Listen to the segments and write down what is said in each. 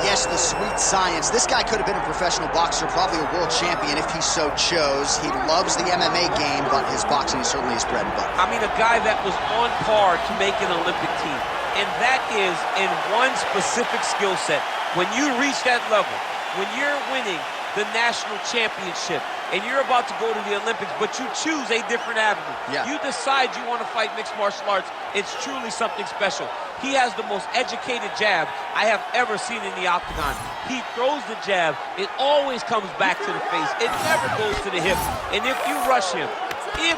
yes, the sweet science. This guy could have been a professional boxer, probably a world champion if he so chose. He loves the MMA game, but his boxing is certainly his bread and butter. I mean, a guy that was on par to make an Olympic team. And that is in one specific skill set. When you reach that level, when you're winning the national championship, and you're about to go to the Olympics, but you choose a different avenue. Yeah. You decide you want to fight mixed martial arts. It's truly something special. He has the most educated jab I have ever seen in the octagon. He throws the jab. It always comes back to the face. It never goes to the hip. And if you rush him, he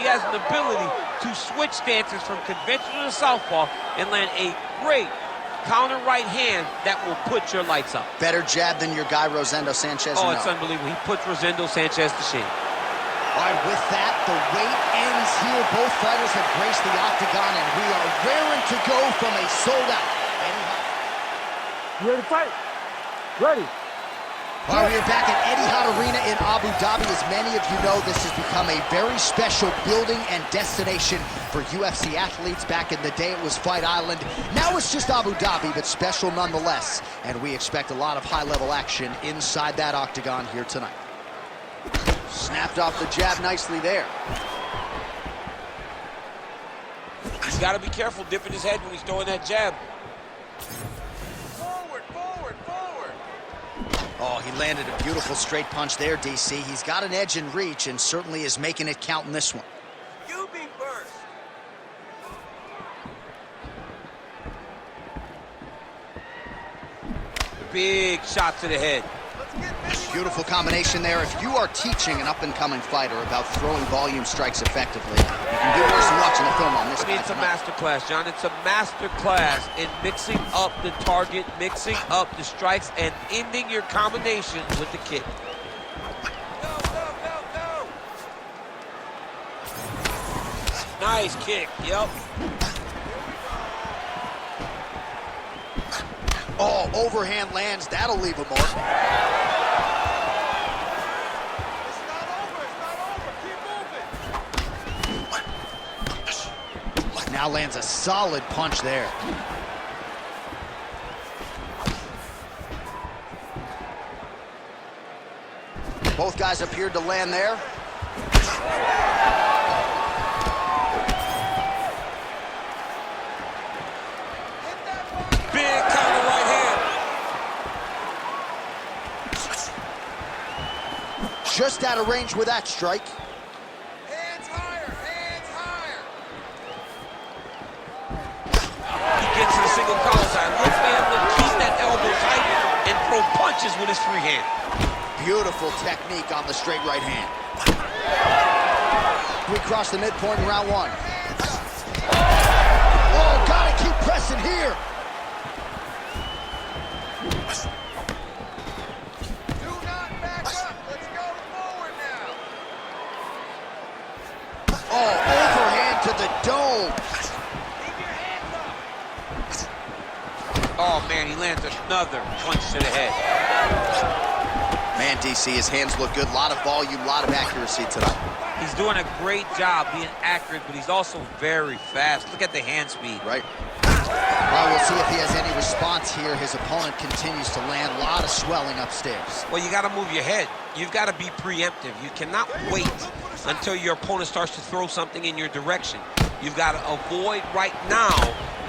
has an ability to switch stances from conventional to southpaw and land a great counter right hand that will put your lights up. Better jab than your guy, Rosendo Sanchez? Oh, it's unbelievable. He puts Rosendo Sanchez to shame. All right, with that, the wait ends here. Both fighters have graced the octagon, and we are raring to go from a sold-out. You ready to fight? Ready. All right, we are back at Etihad Arena in Abu Dhabi. As many of you know, this has become a very special building and destination for UFC athletes. Back in the day, it was Fight Island. Now it's just Abu Dhabi, but special nonetheless. And we expect a lot of high-level action inside that octagon here tonight. Snapped off the jab nicely there. He's got to be careful dipping his head when he's throwing that jab. Oh, he landed a beautiful straight punch there, DC. He's got an edge in reach and certainly is making it count in this one. You be first. Big shot to the head. Beautiful combination there. If you are teaching an up-and-coming fighter about throwing volume strikes effectively, you can do worse than watching the film on this. I mean, it's a master class, John. It's a master class in mixing up the target, mixing up the strikes, and ending your combinations with the kick. Go. Nice kick, yep. Oh, overhand lands. That'll leave a mark. Now lands a solid punch there. Both guys appeared to land there. Big counter right hand. Just out of range with that strike. Hands higher. He gets to the single collar side. Look for him to keep that elbow tight and throw punches with his free hand. Beautiful technique on the straight right hand. We cross the midpoint in round one. Oh, gotta keep pressing here. Do not back up. Let's go forward now. Oh, overhand to the dome. Keep your hands up. Oh, man, he lands another punch to the head. Man, DC, his hands look good. A lot of volume, a lot of accuracy tonight. He's doing a great job being accurate, but he's also very fast. Look at the hand speed. Right. Well, we'll see if he has any response here. His opponent continues to land. A lot of swelling upstairs. Well, you got to move your head. You've got to be preemptive. You cannot wait until your opponent starts to throw something in your direction. You've got to avoid right now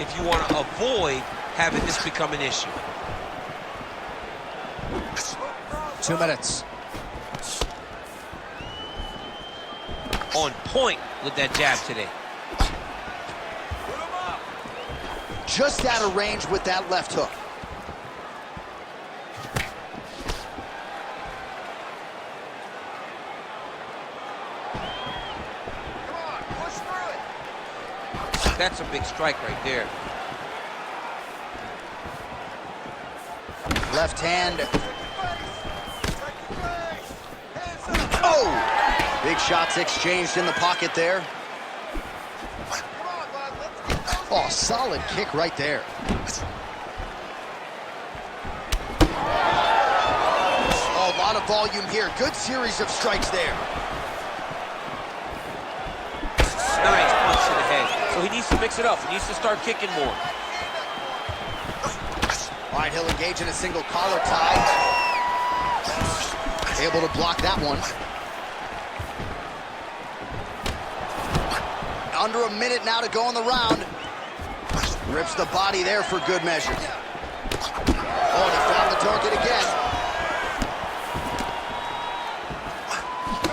if you want to avoid having this become an issue. 2 minutes. On point with that jab today. Just out of range with that left hook. Come on, push through it. That's a big strike right there. Left hand. Oh! Big shots exchanged in the pocket there. Oh, solid kick right there. Oh, a lot of volume here. Good series of strikes there. Nice punch to the head. So he needs to mix it up. He needs to start kicking more. All right, he'll engage in a single collar tie. Able to block that one. Under a minute now to go in the round. Rips the body there for good measure. Oh, and he found the target again.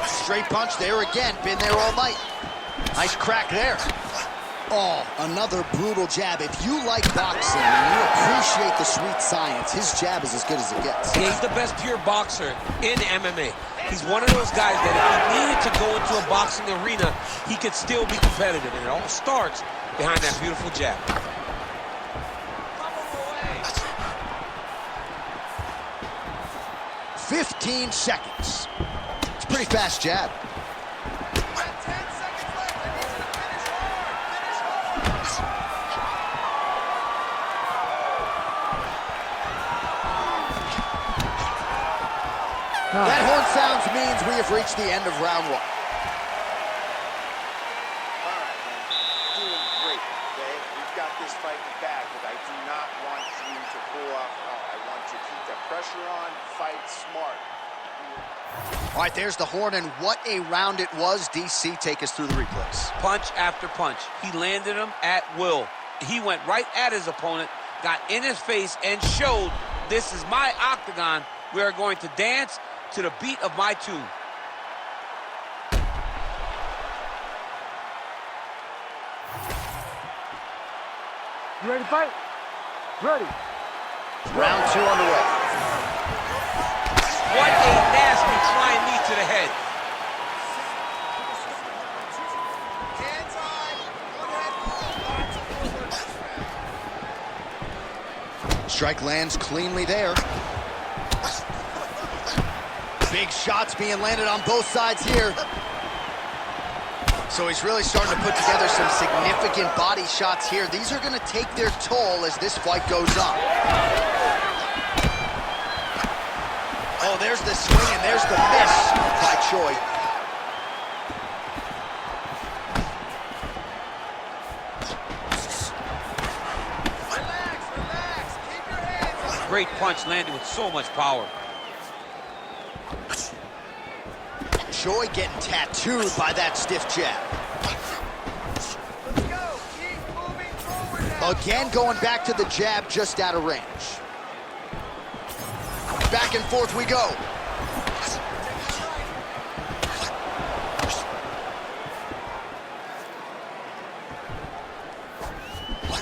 Straight punch there again. Been there all night. Nice crack there. Oh, another brutal jab. If you like boxing and you appreciate the sweet science, his jab is as good as it gets. Yeah, he's the best pure boxer in MMA. He's one of those guys that if he needed to go into a boxing arena, he could still be competitive. And it all starts behind that beautiful jab. 15 seconds. It's a pretty fast jab. That horn sounds means we have reached the end of round one. All right, man. Doing great, okay? We've got this fight in the bag, but I do not want you to pull off. I want you to keep the pressure on, fight smart. All right, there's the horn, and what a round it was. DC, take us through the replays. Punch after punch. He landed him at will. He went right at his opponent, got in his face, and showed this is my octagon. We are going to dance to the beat of my tune. You ready to fight? Ready. Round two underway. What a nasty flying knee to the head. Strike lands cleanly there. Big shots being landed on both sides here. So he's really starting to put together some significant body shots here. These are going to take their toll as this fight goes on. Oh, there's the swing and there's the miss by Choi. Relax. Keep your hands up. Great punch landed with so much power. Choi getting tattooed by that stiff jab. Let's go. Keep moving forward now. Again, going back to the jab just out of range. Back and forth we go.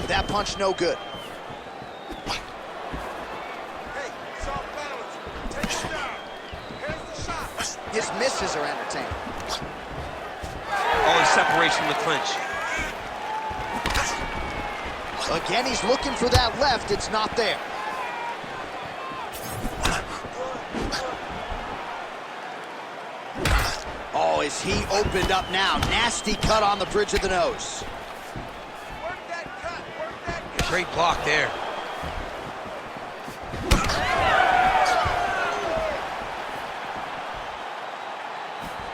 That punch no good. Hey, it's off balance. Take it down. Here's the shot. His misses are entertaining. Oh, his separation in the clinch. Again, he's looking for that left. It's not there. Oh, is he opened up now? Nasty cut on the bridge of the nose. Work that cut. Work that cut. Great block there.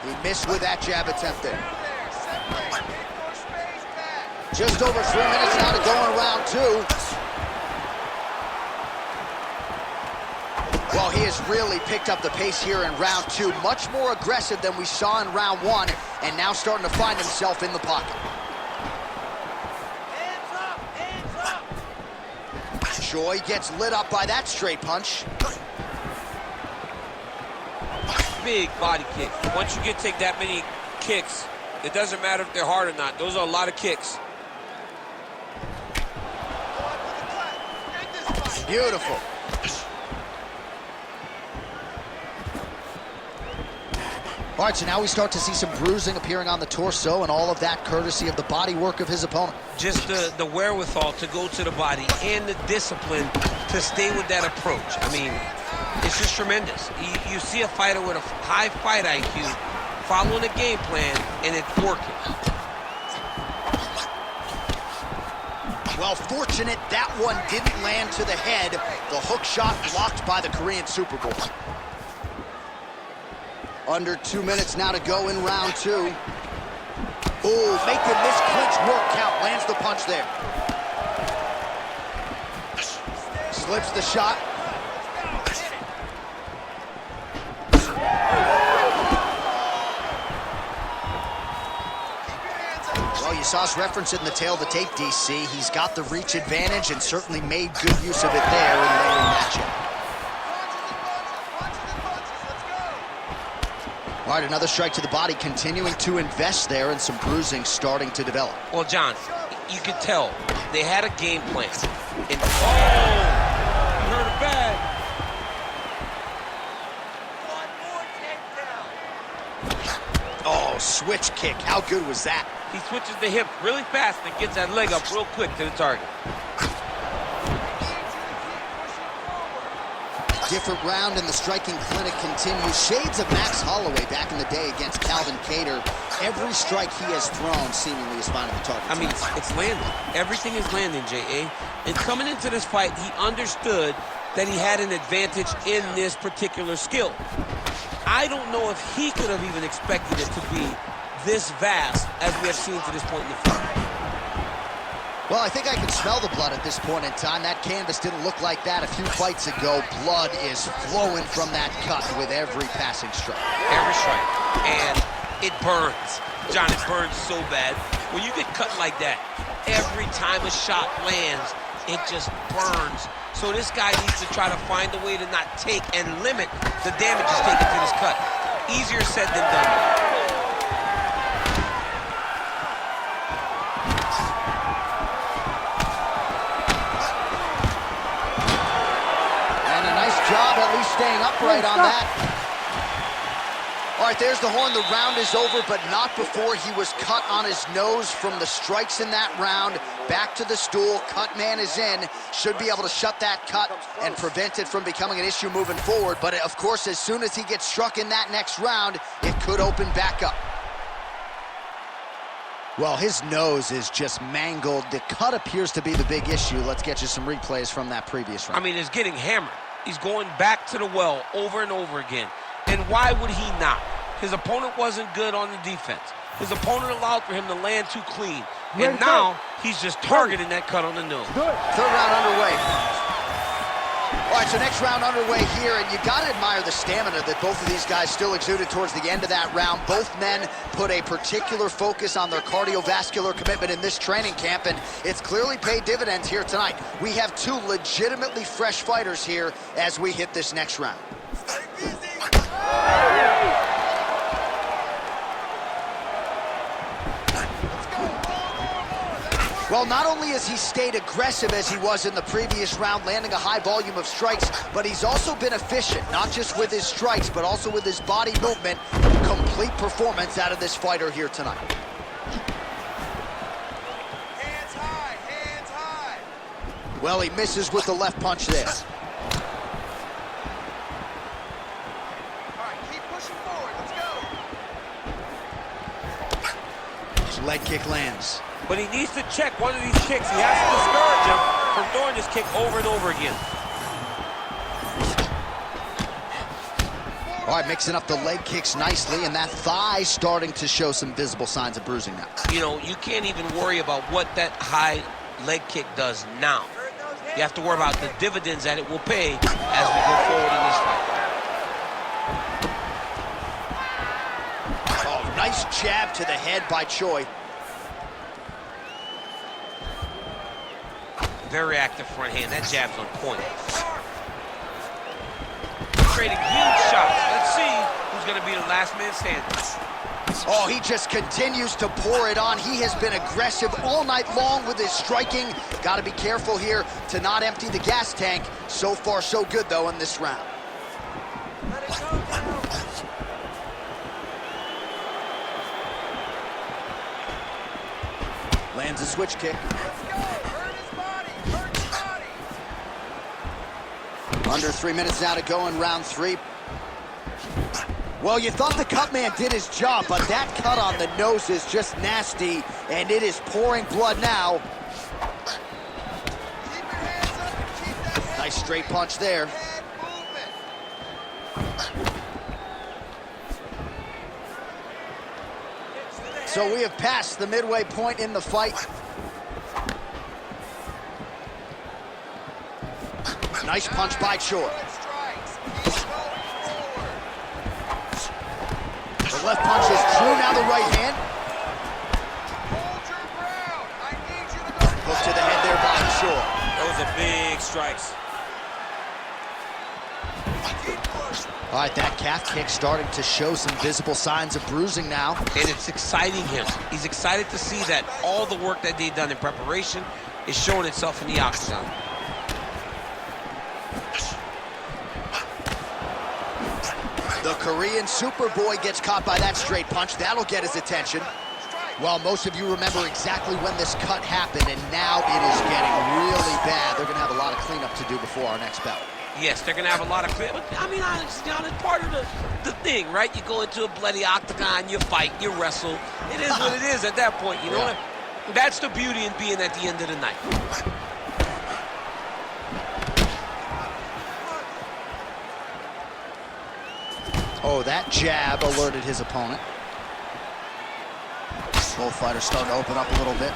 He missed with that jab attempt there. Down there. Separate. Make more space back. Just over 3 minutes now to go in round two. Well, he has really picked up the pace here in round two. Much more aggressive than we saw in round one, and now starting to find himself in the pocket. Hands up. Hands up. Choi gets lit up by that straight punch. Big body kick. Once you take that many kicks, it doesn't matter if they're hard or not. Those are a lot of kicks. Beautiful. All right, so now we start to see some bruising appearing on the torso, and all of that courtesy of the body work of his opponent. Just the wherewithal to go to the body and the discipline to stay with that approach. I mean, it's just tremendous. You see a fighter with a high fight IQ following a game plan, and it's working. Well, fortunate that one didn't land to the head. The hook shot blocked by the Korean Superboy. Under 2 minutes now to go in round two. Oh, making this clinch work count. Lands the punch there. Slips the shot. Well, you saw us reference it in the tail of the tape, DC. He's got the reach advantage and certainly made good use of it there in the later matchup. All right, another strike to the body, continuing to invest there, and some bruising starting to develop. Well, John, you could tell they had a game plan. And you heard it bad. One more takedown. Oh, switch kick. How good was that? He switches the hip really fast and gets that leg up real quick to the target. Different round, and the striking clinic continues. Shades of Max Holloway back in the day against Calvin Kattar. Every strike he has thrown seemingly is finding the target. I mean, it's landing. Everything is landing, J.A. And coming into this fight, he understood that he had an advantage in this particular skill. I don't know if he could have even expected it to be this vast as we have seen to this point in the fight. Well, I think I can smell the blood at this point in time. That canvas didn't look like that a few fights ago. Blood is flowing from that cut with every passing strike. Every strike. And it burns. John, it burns so bad. When you get cut like that, every time a shot lands, it just burns. So this guy needs to try to find a way to not take and limit the damage he's taken to this cut. Easier said than done. Job at least staying upright on that. All right, there's the horn. The round is over, but not before he was cut on his nose from the strikes in that round. Back to the stool. Cut man is in. Should be able to shut that cut and prevent it from becoming an issue moving forward. But, of course, as soon as he gets struck in that next round, it could open back up. Well, his nose is just mangled. The cut appears to be the big issue. Let's get you some replays from that previous round. I mean, it's getting hammered. He's going back to the well over and over again. And why would he not? His opponent wasn't good on the defense. His opponent allowed for him to land too clean. And now he's just targeting that cut on the nose. Third round underway. All right, so next round underway here, and you got to admire the stamina that both of these guys still exuded towards the end of that round. Both men put a particular focus on their cardiovascular commitment in this training camp, and it's clearly paid dividends here tonight. We have two legitimately fresh fighters here as we hit this next round. Well, not only has he stayed aggressive as he was in the previous round, landing a high volume of strikes, but he's also been efficient, not just with his strikes, but also with his body movement. Complete performance out of this fighter here tonight. Hands high, hands high. Well, he misses with the left punch there. All right, keep pushing forward. Let's go. Leg kick lands. But he needs to check one of these kicks. He has to discourage him from throwing this kick over and over again. All right, mixing up the leg kicks nicely, and that thigh starting to show some visible signs of bruising now. You know, you can't even worry about what that high leg kick does now. You have to worry about the dividends that it will pay as we go forward in this fight. Oh, nice jab to the head by Choi. Very active front hand. That jab's on point. Trading huge shots. Let's see who's going to be the last man standing. Oh, he just continues to pour it on. He has been aggressive all night long with his striking. Got to be careful here to not empty the gas tank. So far, so good, though, in this round. Lands a switch kick. Under 3 minutes now to go in round 3. Well, you thought the cut man did his job, but that cut on the nose is just nasty, and it is pouring blood now. Nice straight punch there. So we have passed the midway point in the fight. Nice punch by Choi. The left punch is true, now the right hand. Hook to the head there by Choi. Those are big strikes. All right, that calf kick starting to show some visible signs of bruising now. And it's exciting him. He's excited to see that all the work that they've done in preparation is showing itself in the octagon. The Korean Superboy gets caught by that straight punch. That'll get his attention. Well, most of you remember exactly when this cut happened, and now it is getting really bad. They're going to have a lot of cleanup to do before our next bout. Yes, they're going to have a lot of cleanup. I mean, honestly, John, it's part of the thing, right? You go into a bloody octagon, you fight, you wrestle. It is what it is at that point, you know? Yeah. That's the beauty in being at the end of the night. Oh, that jab alerted his opponent. Both fighters starting to open up a little bit.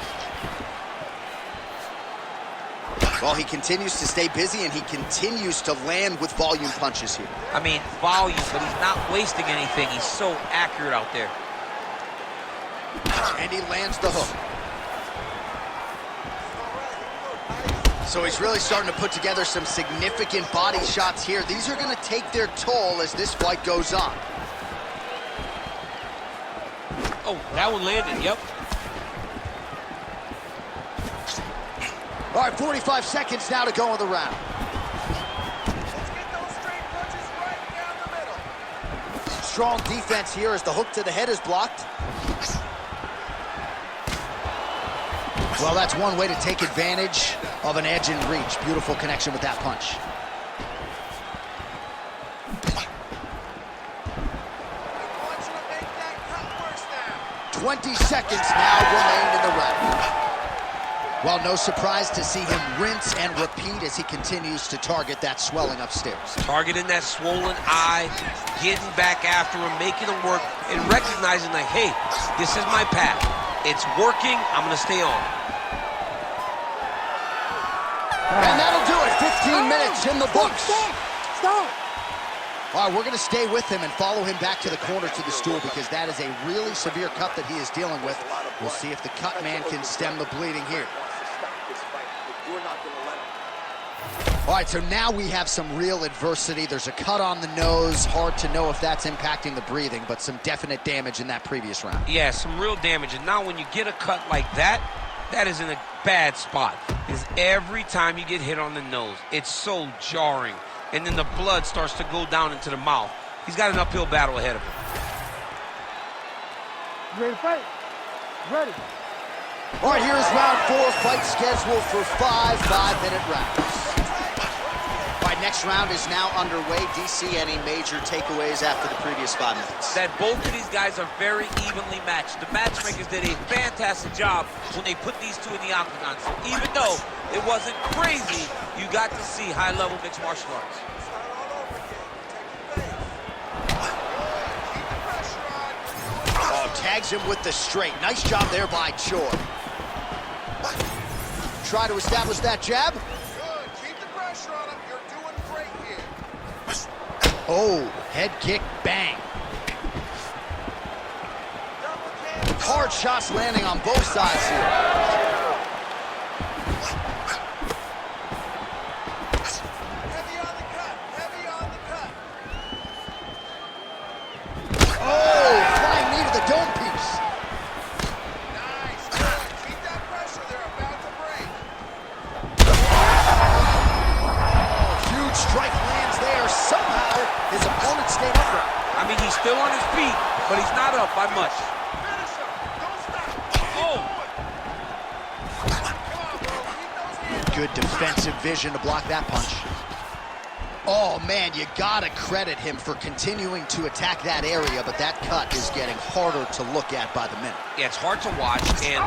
Well, he continues to stay busy, and he continues to land with volume punches here. I mean, volume, but he's not wasting anything. He's so accurate out there. And he lands the hook. So he's really starting to put together some significant body shots here. These are going to take their toll as this fight goes on. Oh, that one landed, yep. All right, 45 seconds now to go in the round. Let's get those straight punches right down the middle. Strong defense here as the hook to the head is blocked. Well, that's one way to take advantage of an edge and reach. Beautiful connection with that punch. I want you to make that cut worse now. 20 seconds now remain in the round. Well, no surprise to see him rinse and repeat as he continues to target that swelling upstairs. Targeting that swollen eye, getting back after him, making him work, and recognizing like, hey, this is my path. It's working, I'm gonna stay on. And that'll do it, 15 minutes in the books. Stop! All right, we're gonna stay with him and follow him back to the corner to the stool because that is a really severe cut that he is dealing with. We'll see if the cut man can stem the bleeding here. All right, so now we have some real adversity. There's a cut on the nose. Hard to know if that's impacting the breathing, but some definite damage in that previous round. Yeah, some real damage. And now when you get a cut like that, that is in a bad spot. Because every time you get hit on the nose, it's so jarring. And then the blood starts to go down into the mouth. He's got an uphill battle ahead of him. You ready to fight? Ready. All right, here's round 4, fight scheduled for 5 5-minute rounds. All right, next round is now underway. DC, any major takeaways after the previous 5 minutes? That both of these guys are very evenly matched. The matchmakers did a fantastic job when they put these two in the octagon. So even though it wasn't crazy, you got to see high-level mixed martial arts. Oh, tags him with the straight. Nice job there by Choi. Try to establish that jab. Good. Keep the pressure on him. You're doing great here. Oh, head kick, bang. Hard shots landing on both sides here. Heavy on the cut. Heavy on the cut. Oh, flying knee to the dome piece. Nice. Good. Keep that pressure. They're about to break. Huge strike lands there. Somehow, his opponent stayed upright. I mean, he's still on his feet, but he's not up by much. Finish him. Don't stop. Oh! Come on, bro. Keep those hands. Good defensive vision to block that punch. Oh, man, you gotta credit him for continuing to attack that area, but that cut is getting harder to look at by the minute. Yeah, it's hard to watch, and,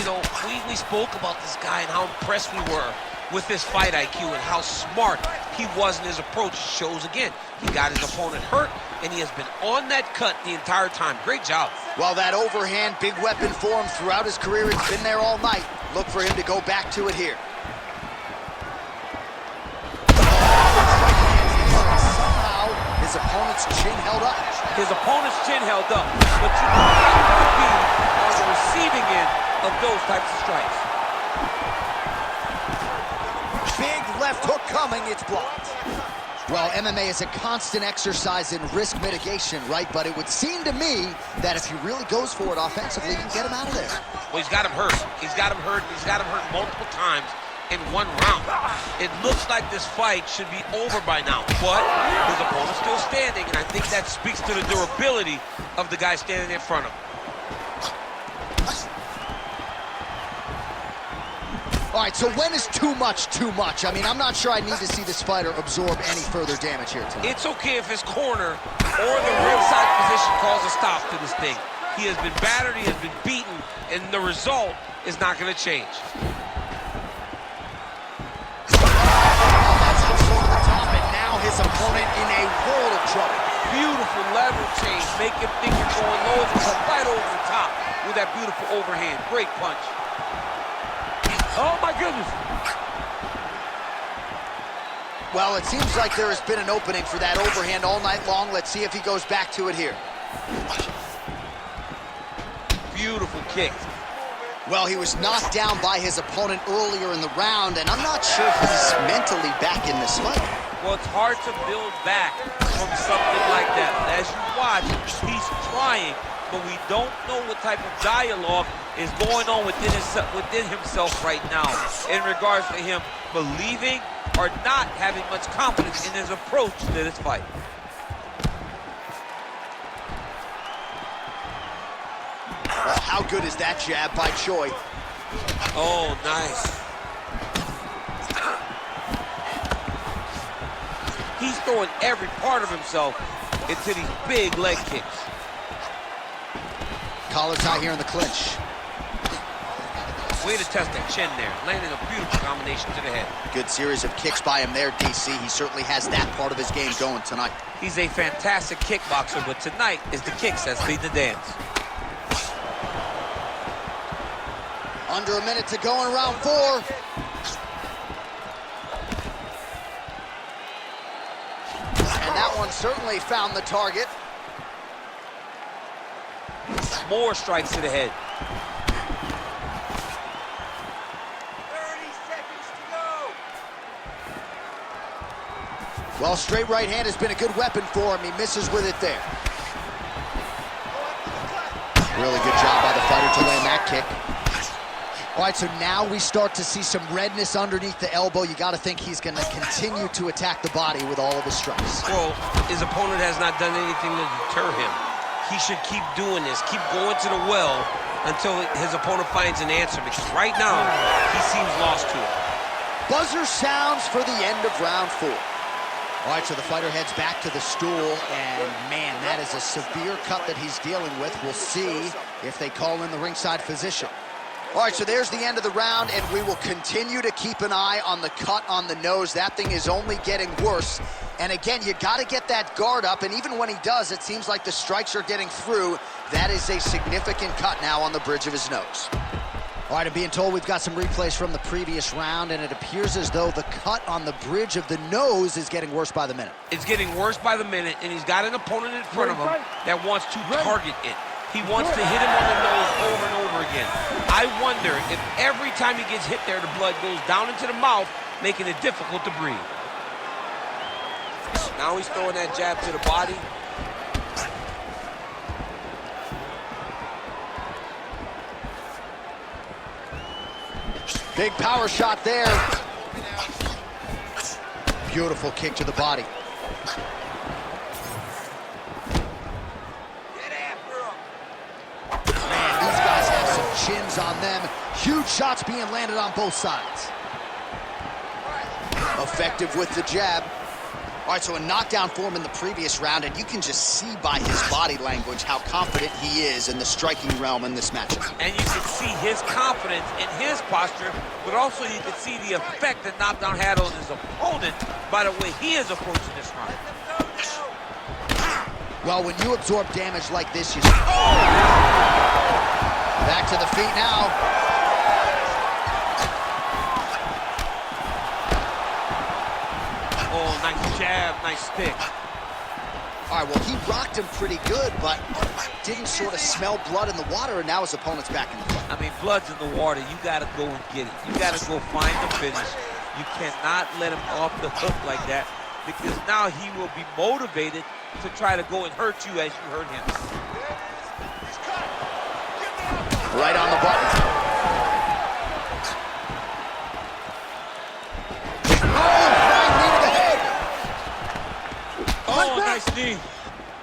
you know, we spoke about this guy and how impressed we were with his fight IQ and how smart he was in his approach. Shows again, he got his opponent hurt, and he has been on that cut the entire time. Great job. Well, that overhand big weapon for him throughout his career. It's been there all night. Look for him to go back to it here. his opponent's chin held up. His opponent's chin held up, but you do not want to be on the receiving end of those types of strikes. Big left hook coming, it's blocked. Well, MMA is a constant exercise in risk mitigation, right? But it would seem to me that if he really goes for it offensively, you can get him out of there. Well, he's got him hurt. He's got him hurt. He's got him hurt multiple times in one round. It looks like this fight should be over by now, but his opponent's still standing, and I think that speaks to the durability of the guy standing in front of him. All right, so when is too much too much? I mean, I'm not sure I need to see this fighter absorb any further damage here tonight. It's okay if his corner or the ringside position calls a stop to this thing. He has been battered, he has been beaten, and the result is not going to change. That's up over the top, and now his opponent in a world of trouble. Beautiful level change, make him think you're going low, and come right over the top with that beautiful overhand. Great punch. Oh, my goodness. Well, it seems like there has been an opening for that overhand all night long. Let's see if he goes back to it here. Beautiful kick. Well, he was knocked down by his opponent earlier in the round, and I'm not sure he's mentally back in this fight. Well, it's hard to build back from something like that. As you watch, he's trying, but we don't know what type of dialogue is going on within himself right now in regards to him believing or not having much confidence in his approach to this fight. Well, how good is that jab by Choi? Oh, nice. He's throwing every part of himself into these big leg kicks. Collar tie here in the clinch. Way to test that chin there, landing a beautiful combination to the head. Good series of kicks by him there, DC. He certainly has that part of his game going tonight. He's a fantastic kickboxer, but tonight is the kicks that lead the dance. Under a minute to go in round 4. And that one certainly found the target. More strikes to the head. 30 seconds to go. Well, straight right hand has been a good weapon for him. He misses with it there. Really good job by the fighter to land that kick. All right, so now we start to see some redness underneath the elbow. You got to think he's going to continue to attack the body with all of his strikes. Well, his opponent has not done anything to deter him. He should keep doing this, keep going to the well until his opponent finds an answer, because right now, he seems lost to it. Buzzer sounds for the end of round 4. All right, so the fighter heads back to the stool, and man, that is a severe cut that he's dealing with. We'll see if they call in the ringside physician. All right, so there's the end of the round, and we will continue to keep an eye on the cut on the nose. That thing is only getting worse. And again, you got to get that guard up, and even when he does, it seems like the strikes are getting through. That is a significant cut now on the bridge of his nose. All right, I'm being told we've got some replays from the previous round, and it appears as though the cut on the bridge of the nose is getting worse by the minute. It's getting worse by the minute, and he's got an opponent in front of him that wants to target it. He wants to hit him on the nose over and over again. I wonder if every time he gets hit there, the blood goes down into the mouth, making it difficult to breathe. Now he's throwing that jab to the body. Big power shot there. Beautiful kick to the body. Man, these guys have some chins on them. Huge shots being landed on both sides. Effective with the jab. All right, so a knockdown for him in the previous round, and you can just see by his body language how confident he is in the striking realm in this matchup. And you can see his confidence in his posture, but also you can see the effect that knockdown had on his opponent by the way he is approaching this round. Well, when you absorb damage like this, you... Back to the feet now. Oh, nice jab, nice stick. All right, well, he rocked him pretty good, but didn't sort of smell blood in the water, and now his opponent's back in the fight. I mean, blood's in the water. You got to go and get it. You got to go find the finish. You cannot let him off the hook like that, because now he will be motivated to try to go and hurt you as you hurt him. Right on the button. Oh, nice knee.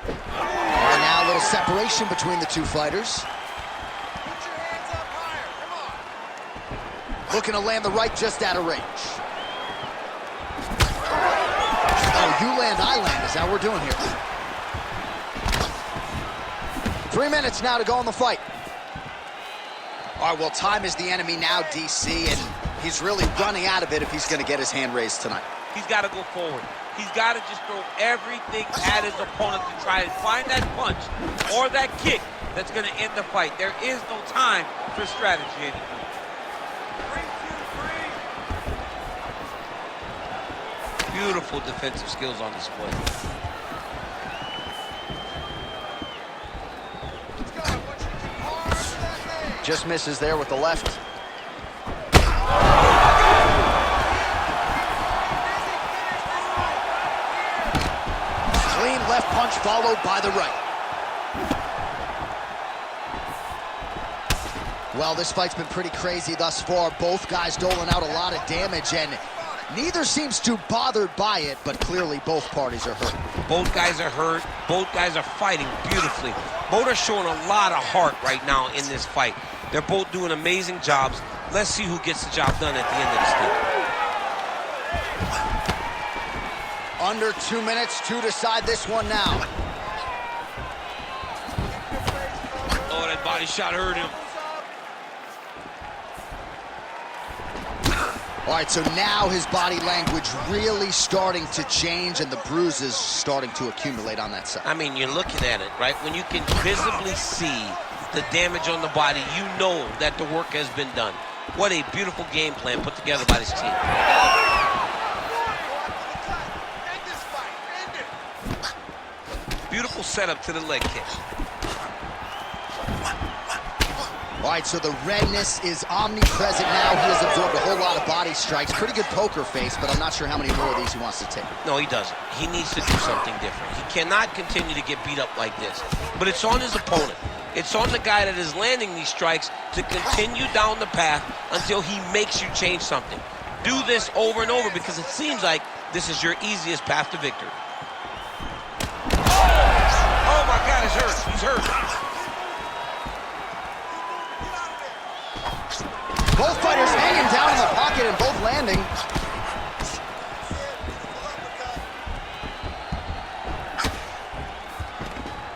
And now a little separation between the two fighters. Looking to land the right just out of range. Oh, you land, I land is how we're doing here. 3 minutes now to go in the fight. All right, well, time is the enemy now, DC, and he's really running out of it if he's going to get his hand raised tonight. He's got to go forward. He's got to just throw everything at his opponent to try and find that punch or that kick that's going to end the fight. There is no time for strategy anymore. 3, 2, 3. Beautiful defensive skills on display. Just misses there with the left. Clean left punch followed by the right. Well, this fight's been pretty crazy thus far. Both guys doling out a lot of damage, and neither seems too bothered by it, but clearly both parties are hurt. Both guys are hurt. Both guys are fighting beautifully. Both are showing a lot of heart right now in this fight. They're both doing amazing jobs. Let's see who gets the job done at the end of the stick. Under 2 minutes to decide this one now. Oh, that body shot hurt him. All right, so now his body language really starting to change and the bruises starting to accumulate on that side. I mean, you're looking at it, right? When you can visibly see the damage on the body, you know that the work has been done. What a beautiful game plan put together by this team. Beautiful setup to the leg kick. All right, so the redness is omnipresent now. He has absorbed a whole lot of body strikes. Pretty good poker face, but I'm not sure how many more of these he wants to take. No, he doesn't. He needs to do something different. He cannot continue to get beat up like this. But it's on his opponent. It's on the guy that is landing these strikes to continue down the path until he makes you change something. Do this over and over because it seems like this is your easiest path to victory. Oh my God, he's hurt. He's hurt. Both fighters hanging down in the pocket and both landing.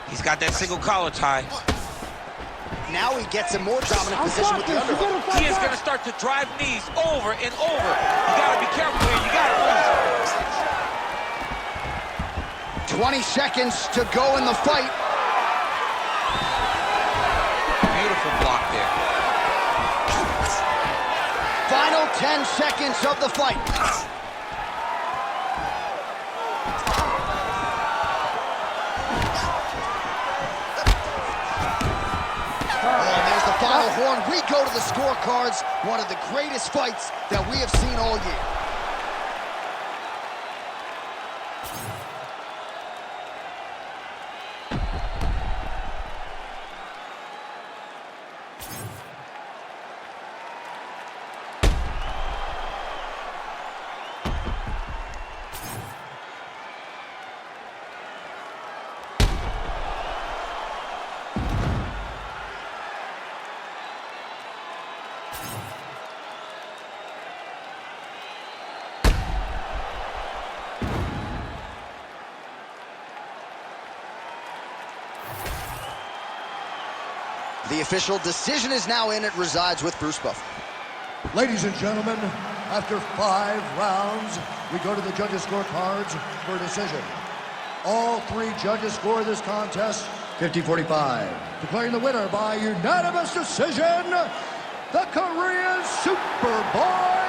He's got that single collar tie. Now he gets a more dominant position with the underhook. He is going to start to drive knees over and over. You got to be careful here. You got to move. 20 seconds to go in the fight. Beautiful block there. Final 10 seconds of the fight. There's the final horn. We go to the scorecards. One of the greatest fights that we have seen all year. The official decision is now in. It resides with Bruce Buffer. Ladies and gentlemen, after 5 rounds, we go to the judges' scorecards for a decision. All 3 judges score this contest 50-45. Declaring the winner by unanimous decision, the Korean Superboy